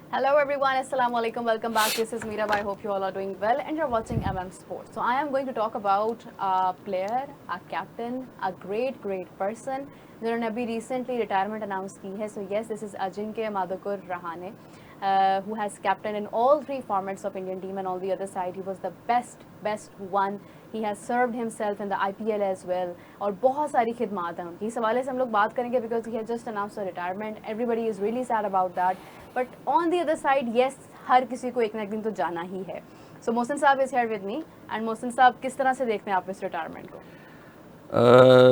Hello everyone, Assalamu alaikum, welcome back. This is Meera. I hope you all are doing well and you're watching Sports. So I am going to talk about a player, a captain, a great person जिन्होंने अभी recently retirement announced की है. So yes, this is Ajinkya Madhukar Rahane, who has captained in all three formats of Indian team, and on the other side he was the best one. He has served himself in the IPL as well. और बहुत सारी खिदमात हैं उनकी. इस हवाले से हम लोग बात करेंगे because he has just announced a retirement. Everybody is really sad about that. But on the other side, yes, हर किसी को एक ना एक दिन तो जाना ही है. So मोहसिन साहब is here with me. And Mohsin साहब किस तरह से देखते हैं आप इस रिटायरमेंट को?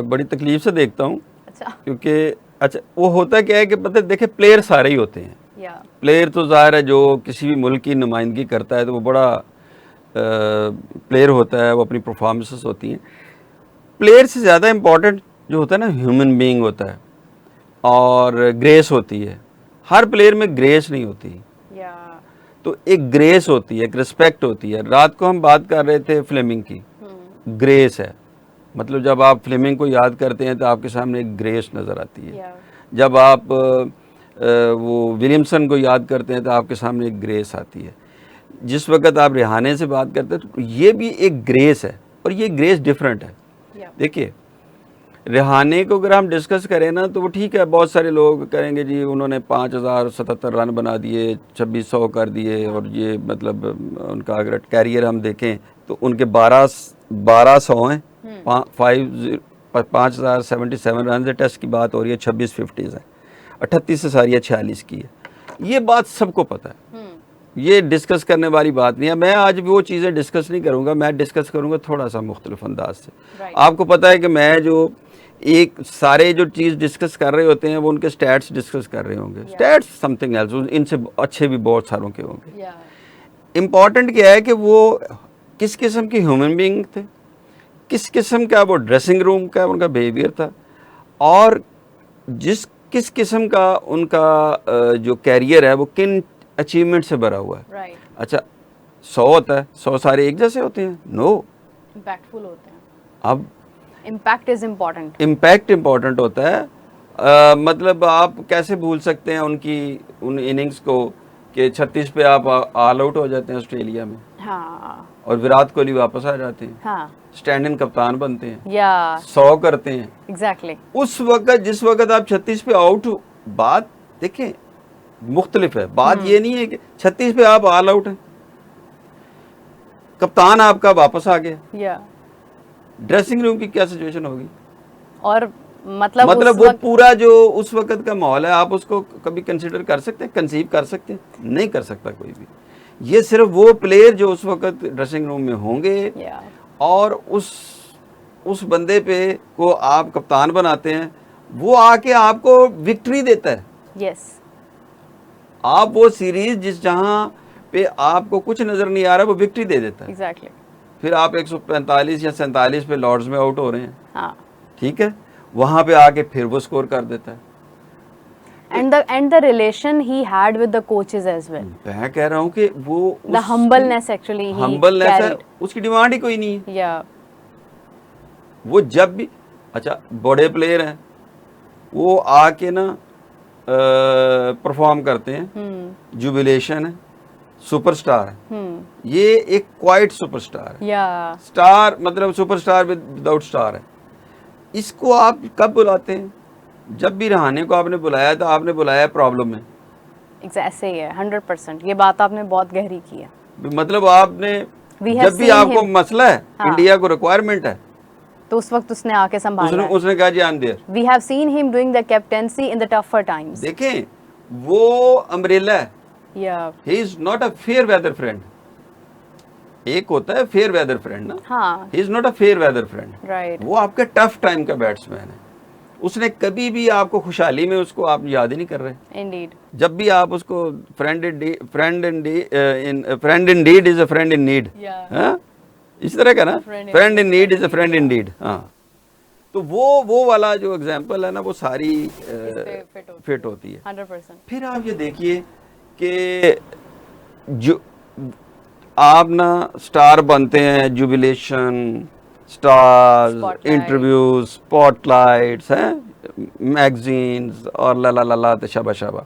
बड़ी तकलीफ से देखता हूँ. अच्छा. क्योंकि अच्छा वो होता क्या है कि पता है देखे प्लेयर सारे ही होते हैं. प्लेयर तो ज़ाहिर है जो किसी भी मुल्क की नुमाइंदगी करता है तो वो बड़ा प्लेयर होता है, वो अपनी परफॉर्मेंसेस होती हैं. प्लेयर से ज़्यादा इम्पोर्टेंट जो होता है ना ह्यूमन बीइंग होता है और ग्रेस होती है. हर प्लेयर में ग्रेस नहीं होती. तो एक ग्रेस होती है, एक रिस्पेक्ट होती है. रात को हम बात कर रहे थे फ्लेमिंग की. ग्रेस है मतलब जब आप फ्लेमिंग को याद करते हैं तो आपके सामने एक ग्रेस नज़र आती है. जब आप वो विलियमसन को याद करते हैं तो आपके सामने एक ग्रेस आती है. जिस वक्त आप रिहाने से बात करते हैं तो ये भी एक ग्रेस है और ये ग्रेस डिफरेंट है. देखिए रिहाने को अगर हम डिस्कस करें ना तो वो ठीक है, बहुत सारे लोग करेंगे जी उन्होंने 5077 रन बना दिए, 2600 कर दिए और ये मतलब उनका अगर कैरियर हम देखें तो उनके 1200 हैं. 5077 रन टेस्ट की बात हो रही है, 26 50s है, 38 से सारी 46 की है. ये बात सबको पता है, ये डिस्कस करने वाली बात नहीं है. मैं आज भी वो चीज़ें डिस्कस नहीं करूँगा, मैं डिस्कस करूँगा थोड़ा सा मुख्तलिफ अंदाज से. आपको पता है कि मैं जो एक सारे जो चीज़ डिस्कस कर रहे होते हैं वो उनके स्टैट्स डिस्कस कर रहे होंगे. स्टैट्स समथिंग एल्स, इनसे अच्छे भी बहुत सारों के होंगे. इम्पॉर्टेंट क्या है कि वो किस किस्म की ह्यूमन बीइंग थे, किस किस्म का वो ड्रेसिंग रूम का उनका बिहेवियर था और किस किस्म का उनका जो कैरियर है वो किन अचीवमेंट से भरा हुआ है. अच्छा 100 होता है, 100 सारे एक जैसे होते हैं? नो, इम्पैक्टफुल होते हैं. अब impact is important. Impact important होता है. मतलब आप कैसे भूल सकते हैं उन इनिंग्स को कि 36 पे आप ऑल आउट हो जाते हैं ऑस्ट्रेलिया में. हाँ. और विराट कोहली वापस आ जाते हैं. हाँ. स्टैंड इन कप्तान बनते हैं. 100 करते हैं. एग्जैक्टली. उस वक्त जिस वक्त आप 36 पे आउट हो, बात देखें मुख्तलिफ है. बात ये नहीं है कि 36 पे आप ऑल आउट हैं, कप्तान आपका वापस आ गया. ड्रेसिंग रूम की क्या सिचुएशन होगी? और मतलब वो पूरा जो उस वक्त का माहौल है आप उसको कभी कंसीडर कर सकते हैं, कंसीव कर सकते हैं? नहीं कर सकता कोई भी. ये सिर्फ वो प्लेयर जो उस वक्त ड्रेसिंग रूम में होंगे और उस बंदे पे को आप कप्तान बनाते हैं, वो आके आपको विक्ट्री देता है. यस. आप वो सीरीज जहां पे आपको कुछ नजर नहीं आ रहा वो विक्ट्री दे देता है. एग्जैक्टली. फिर आप 145 या 47 पे लॉर्ड्स में आउट हो रहे हैं. हाँ. ठीक है, वहां पे आके फिर वो स्कोर कर देता है. and the relation he had with the coaches as well. मैं कह रहा हूँ कि वो the humbleness actually he humbleness है, carried. उसकी डिमांड ही कोई नहीं है. Yeah. वो जब भी अच्छा बड़े प्लेयर हैं वो आके ना परफॉर्म करते हैं. जुबिलेशन है, सुपरस्टार है. ये एक क्वाइट सुपरस्टार है. स्टार मतलब सुपरस्टार विदाउट स्टार है. इसको आप कब बुलाते हैं? जब भी रहाने को आपने बुलाया तो आपने बुलाया प्रॉब्लम में. ऐसे ही है. 100%. ये बात आपने बहुत गहरी की है. मतलब आपने जब भी आपको मसला है, इंडिया को रिक्वायरमेंट है, तो उस वक्त उसने आके संभाला. उसने कहा जी I am there. We have seen him doing the captaincy in the tougher times. देखें वो अम्ब्रेला है. He is not a fair weather friend. एक होता है फेयर वेदर फ्रेंड ना. हाँ. He is not a fair weather friend. Right. वो आपके टफ टाइम का बैट्समैन है. उसने कभी भी आपको खुशहाली में उसको आप याद ही नहीं कर रहे. इंडीड. जब भी आप उसको friend in deed is a friend in need. इस तरह का ना, friend in need is a friend in deed. हाँ, तो वो वाला जो एग्जांपल है ना वो सारी फिट होती है. 100%. फिर आप ये देखिए कि जो आप ना स्टार बनते हैं, जुबिलेशन, स्टार्स, इंटरव्यूज, स्पॉटलाइट्स हैं, मैगजीन्स और ला ला ला ला शाबा शाबा.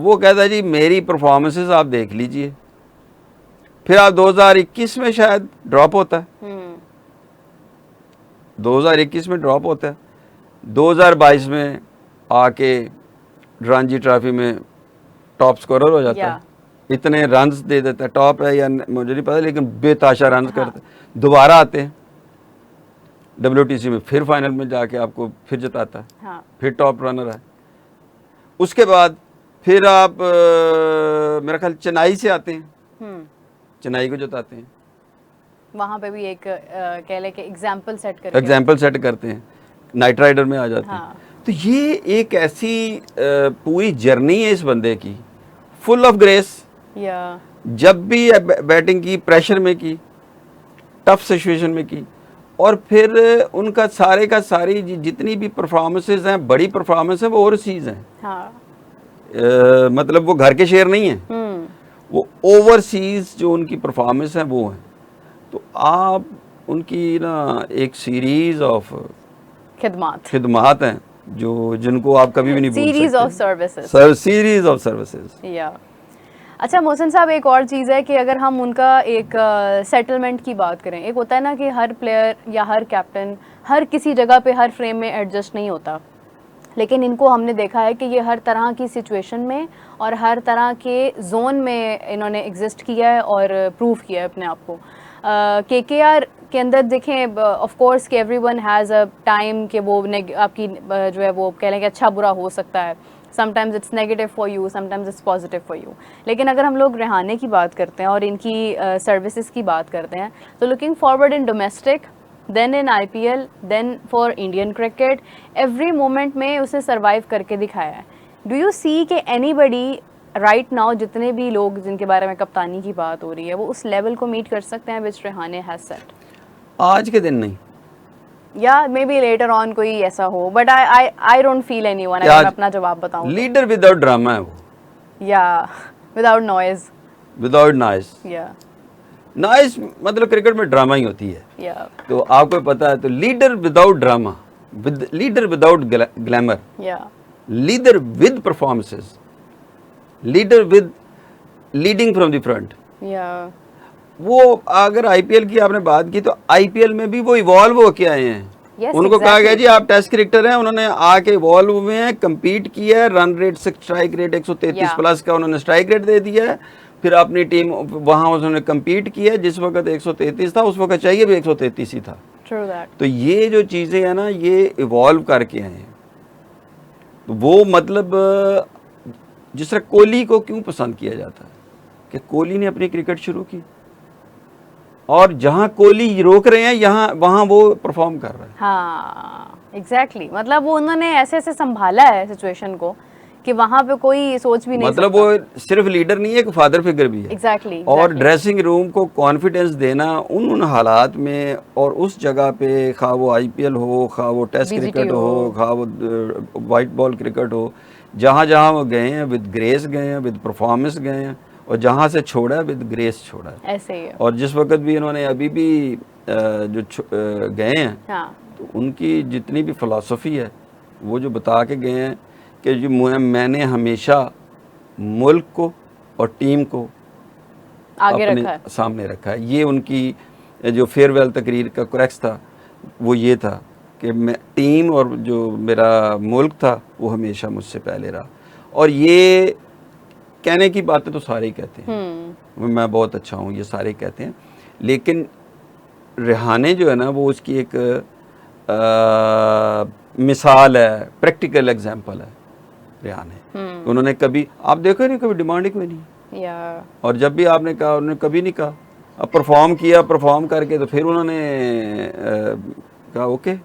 वो कहता है जी मेरी परफॉर्मेंसेस आप देख लीजिए। फिर आप 2021 में शायद ड्रॉप होता है, 2021 में ड्रॉप होता है, 2022 में आके रणजी ट्रॉफी में टॉप स्कोरर हो जाता है, इतने रन्स दे देता है, टॉप है या मुझे नहीं पता, लेकिन बेताशा रन्स करते हैं। दोबारा आते हैं WTC में, फिर फाइनल में जाके आपको फिर जिताता है, फिर टॉप रनर है। उसके बाद फिर आप मेरा ख्याल चेन्नई से आते हैं, चेन्नई को जिताते हैं, वहाँ पे भी एक कह ले कि एग्जाम्पल सेट करते हैं, नाइट राइडर में आ जाते हैं। तो ये एक ऐसी पूरी जर्नी है इस बंदे की, फुल ऑफ ग्रेस। जब भी बैटिंग की, प्रेशर में की, टफ सिचुएशन में की, और फिर उनका सारे का सारी जितनी भी परफॉर्मेंसेज हैं, बड़ी परफॉर्मेंस है, वो ओवरसीज हैं। मतलब वो घर के शेयर नहीं है, वो ओवरसीज जो उनकी परफॉर्मेंस है वो है। तो आप उनकी ना एक सीरीज ऑफ खिदमात हैं जो जिनको आप कभी भी नहीं भूल सकते। Series of services. अच्छा मोहसिन साहब, एक और चीज़ है कि अगर हम उनका एक सेटलमेंट की बात करें, एक होता है ना कि हर प्लेयर या हर कैप्टन हर किसी जगह पे हर फ्रेम में एडजस्ट नहीं होता, लेकिन इनको हमने देखा है कि ये हर तरह की सिचुएशन में और हर तरह के जोन में इन्होंने एग्जिस्ट किया है और प्रूव किया है अपने आप को। KKR के अंदर देखें, ऑफ कोर्स कि एवरीवन हैज़ अ टाइम कि वो आपकी जो है वो कह लें कि अच्छा बुरा हो सकता है, sometimes it's negative for you, sometimes it's positive for you. लेकिन अगर हम लोग रेहाने की बात करते हैं और इनकी सर्विसेज की बात करते हैं, तो looking forward in domestic, then in IPL, then for Indian cricket, every moment में उसे सर्वाइव करके दिखाया है। डू यू सी कि एनीबडी राइट नाउ, जितने भी लोग जिनके बारे में कप्तानी की बात हो रही है, वो उस लेवल को मीट कर सकते हैं विच रेहाने हैज सेट? आज के दिन नहीं, या मे बी लेटर ऑन कोई ऐसा हो, but I don't feel anyone. अगर मैं अपना जवाब बताऊं, लीडर विदाउट ड्रामा है वो, या विदाउट नॉइज, या नॉइज मतलब क्रिकेट में ड्रामा ही होती है, तो आपको पता है। तो leader without drama, leader without glamour, leader with performances, leader with leading from the front. वो अगर IPL की आपने बात की, तो IPL में भी वो इवॉल्व होके आए हैं। उनको कहा गया जी आप टेस्ट क्रिकेटर हैं, उन्होंने आके इवॉल्व हुए हैं, कम्पीट किया है, रन रेट से स्ट्राइक रेट 133 प्लस का उन्होंने स्ट्राइक रेट दे दिया है। फिर अपनी टीम वहां उन्होंने कम्पीट किया, जिस वक्त 133 था, उस वक्त चाहिए भी 133 ही था। तो ये जो चीज़ें हैं ना, ये इवॉल्व करके आए हैं। तो वो मतलब जिस तरह कोहली को क्यों पसंद किया जाता है कि कोहली ने अपनी क्रिकेट शुरू की, और जहां कोहली रोक रहे हैं वहां वो परफॉर्म कर रहा है। हाँ एग्जैक्टली, मतलब वो उन्होंने ऐसे ऐसे संभाला है सिचुएशन को कि वहां पे कोई सोच भी नहीं मतलब वो सिर्फ लीडर नहीं है, एक फादर फिगर भी है। एग्जैक्टली। और ड्रेसिंग रूम को कॉन्फिडेंस देना उन हालात में, और उस जगह पे, खा वो IPL हो, खा वो टेस्ट क्रिकेट हो, खा वो वाइट बॉल क्रिकेट हो, जहाँ जहाँ वो गए हैं विद ग्रेस गए हैं, विद परफॉर्मेंस गए हैं, और जहाँ से छोड़ा है विद ग्रेस छोड़ा है। ऐसे ही है। और जिस वक्त भी इन्होंने अभी भी जो गए हैं, तो उनकी जितनी भी फिलॉसफी है वो जो बता के गए हैं कि जो मैंने हमेशा मुल्क को और टीम को आगे अपने सामने रखा है। ये उनकी जो फेयरवेल तकरीर का क्रैक्स था वो ये था कि मैं टीम और जो मेरा मुल्क था वो हमेशा मुझसे पहले रहा। और ये कहने की बातें तो सारे ही कहते हैं, मैं बहुत अच्छा हूँ, ये सारे कहते हैं, लेकिन रेहाने जो है ना वो उसकी एक मिसाल है, प्रैक्टिकल एग्जांपल है रेहाने। उन्होंने कभी, आप देखो नहीं, कभी डिमांड ही कोई नहीं, और जब भी आपने कहा उन्होंने कभी नहीं कहा। अब परफॉर्म किया, परफॉर्म करके तो फिर उन्होंने कहा ओके।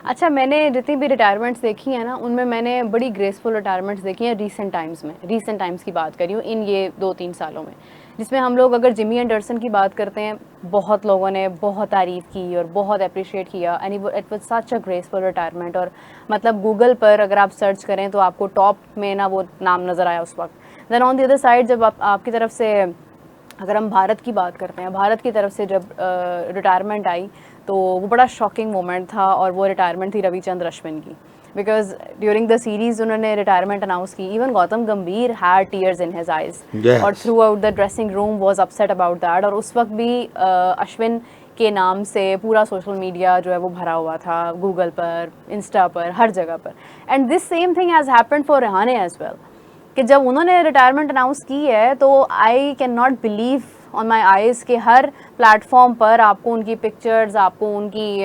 अच्छा, मैंने जितनी भी रिटायरमेंट्स देखी हैं ना, उनमें मैंने बड़ी ग्रेसफुल रिटायरमेंट्स देखी हैं रीसेंट टाइम्स में। रीसेंट टाइम्स की बात करी हूँ, इन ये 2-3 सालों में, जिसमें हम लोग अगर जिमी एंडरसन की बात करते हैं, बहुत लोगों ने बहुत तारीफ़ की और बहुत अप्रिशिएट किया, and it was such a graceful retirement. और मतलब गूगल पर अगर आप सर्च करें तो आपको टॉप में ना वो नाम नज़र आया उस वक्त। Then on the other side, जब आपकी तरफ से अगर हम भारत की बात करते हैं, भारत की तरफ से जब रिटायरमेंट आई तो वो बड़ा शॉकिंग मोमेंट था, और वो रिटायरमेंट थी रविचंद्र अश्विन की। बिकॉज ड्यूरिंग द सीरीज उन्होंने रिटायरमेंट अनाउंस की. Even Gautam Gambhir had tears in his eyes और throughout the dressing room was upset about that. और उस वक्त भी अश्विन के नाम से पूरा सोशल मीडिया जो है वो भरा हुआ था, गूगल पर, इंस्टा पर, हर जगह पर. And this same thing has happened for Rahane as well, कि जब उन्होंने रिटायरमेंट अनाउंस की है तो I can not believe on my eyes कि हर प्लेटफॉर्म पर आपको उनकी पिक्चर्स, आपको उनकी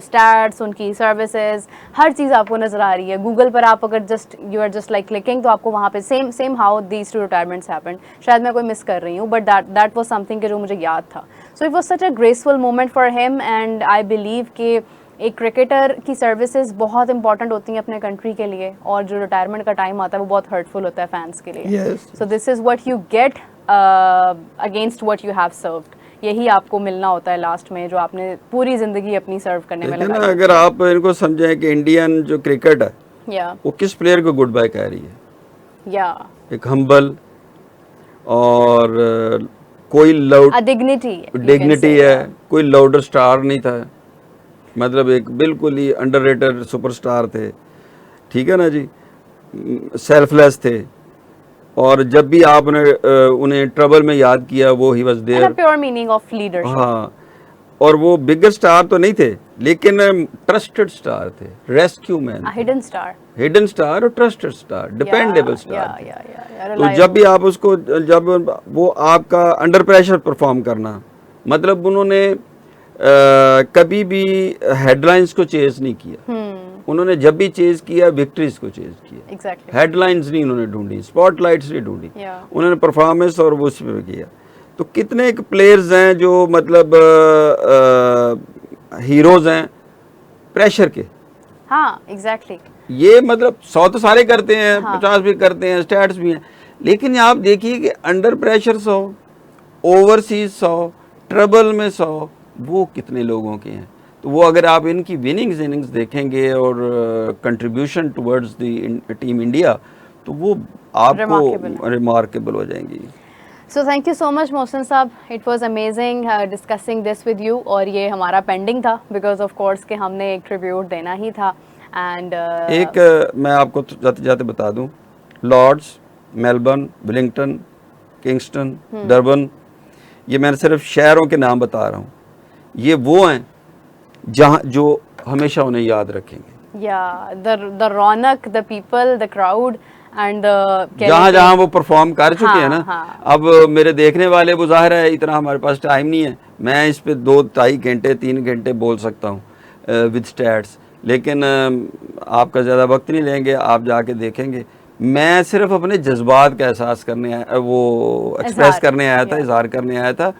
स्टैट्स, उनकी सर्विसेज, हर चीज़ आपको नज़र आ रही है. गूगल पर आप अगर you are just like clicking तो आपको वहाँ पे same how these two retirements happened. शायद मैं कोई मिस कर रही हूँ, बट दैट वाज समथिंग कि जो मुझे याद था. So it was such a graceful moment for him. And I believe कि एक क्रिकेटर की सर्विसेज बहुत इंपॉर्टेंट होती हैं अपने कंट्री के लिए, और जो रिटायरमेंट का टाइम आता है वो बहुत हर्टफुल होता है फैंस के लिए. So this is what you get against what you have served. यही आपको मिलना होता है लास्ट में, जो आपने पूरी जिंदगी अपनी सर्व करने में लगाई. अगर आप इनको समझें कि इंडियन जो क्रिकेट है वो किस प्लेयर को गुड बाय कह रही है. एक हम्बल और कोई डिग्निटी है, कोई लाउडर स्टार नहीं था. मतलब एक बिल्कुल ही अंडररेटेड सुपरस्टार थे, ठीक है ना जी. सेल्फलेस थे, और जब भी आपने उन्हें ट्रबल में याद किया वो he was there. Pure meaning of leadership. हाँ, और वो बिगर स्टार तो नहीं थे, लेकिन ट्रस्टेड स्टार थे, रेस्क्यू मैन, हिडन स्टार और ट्रस्टेड स्टार, डिपेंडेबल स्टार. तो जब भी आप उसको, जब वो आपका अंडर प्रेशर परफॉर्म करना, मतलब उन्होंने कभी भी हेडलाइंस को चेज नहीं किया. उन्होंने जब भी चेज किया विक्ट्रीज को चेज किया. हेडलाइंस नहीं उन्होंने ढूंढी, स्पॉटलाइट्स नहीं ढूंढी. उन्होंने परफॉर्मेंस और वो उसमें किया. तो कितने एक प्लेयर्स हैं जो मतलब हीरोज हैं प्रेशर के. हाँ, एग्जैक्टली. ये मतलब 100 तो सारे करते हैं, 50 भी करते हैं, स्टैट्स भी हैं, लेकिन आप देखिए कि अंडर प्रेशर 100, ओवरसीज 100, ट्रबल में 100, वो कितने लोगों के हैं. तो वो अगर आप इनकी इनिंग्स देखेंगे और contribution towards the team India, तो वो आपको रिमार्केबल हो जाएंगी. So thank you so much Mohsin sahab, it was amazing discussing this with you. और ये हमारा पेंडिंग था बिकॉज ऑफ कोर्स कि हमने एक ट्रिब्यूट देना ही था. एंड एक मैं आपको जाते जाते बता दूं, Lord's, Melbourne, Wellington, Kingston, Durban, ये मैं सिर्फ शहरों के नाम बता रहा हूँ. ये वो हैं जहाँ जो हमेशा उन्हें याद रखेंगे. The Raunak, the people, the crowd and जहाँ वो परफॉर्म कर चुके हैं ना. अब मेरे देखने वाले, वो जाहिर है इतना हमारे पास टाइम नहीं है, मैं इस पे 2-2.5 घंटे 3 घंटे बोल सकता हूँ विद स्टैट्स, लेकिन आपका ज़्यादा वक्त नहीं लेंगे, आप जाके देखेंगे. मैं सिर्फ अपने जज्बात का एहसास करने वो एक्सप्रेस करने आया था, इजहार करने आया था.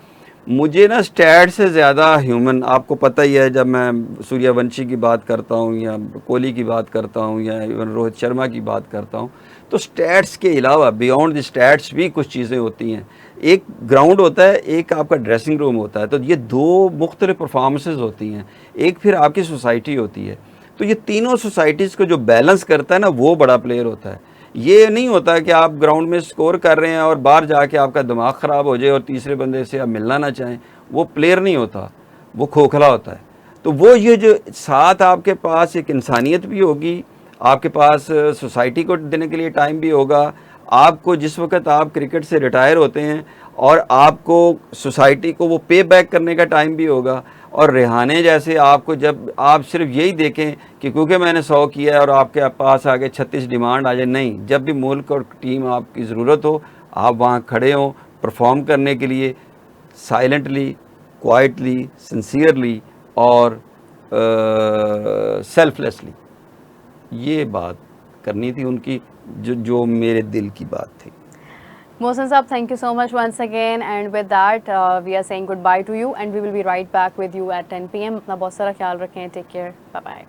मुझे ना स्टैट से ज़्यादा ह्यूमन, आपको पता ही है, जब मैं सूर्यवंशी की बात करता हूँ या कोहली की बात करता हूँ या इवन रोहित शर्मा की बात करता हूँ, तो स्टैट्स के अलावा बियॉन्ड द स्टैट्स भी कुछ चीज़ें होती हैं. एक ग्राउंड होता है, एक आपका ड्रेसिंग रूम होता है, तो ये 2 मुख्तलिफ परफॉर्मेंसेज होती हैं. एक फिर आपकी सोसाइटी होती है. तो ये तीनों सोसाइटीज़ को जो बैलेंस करता है ना, वो बड़ा प्लेयर होता है. ये नहीं होता कि आप ग्राउंड में स्कोर कर रहे हैं और बाहर जाके आपका दिमाग ख़राब हो जाए और तीसरे बंदे से आप मिलना ना चाहें. वो प्लेयर नहीं होता, वो खोखला होता है. तो वो ये जो साथ आपके पास एक इंसानियत भी होगी, आपके पास सोसाइटी को देने के लिए टाइम भी होगा. आपको जिस वक्त आप क्रिकेट से रिटायर होते हैं और आपको सोसाइटी को वो पे बैक करने का टाइम भी होगा. और रेहाने जैसे आपको, जब आप सिर्फ यही देखें कि क्योंकि मैंने 100 किया है और आपके पास आगे 36 डिमांड आ जाए, नहीं. जब भी मुल्क और टीम आपकी ज़रूरत हो, आप वहाँ खड़े हों परफॉर्म करने के लिए, साइलेंटली, क्वाइटली, सिंसियरली और सेल्फलेसली. ये बात करनी थी उनकी, जो मेरे दिल की बात थी. Mohsin Saab, thank you so much once again, and with that we are saying goodbye to you, and we will be right back with you at 10 PM. अपना बहुत सारा ख्याल रखें. Take care. Bye bye.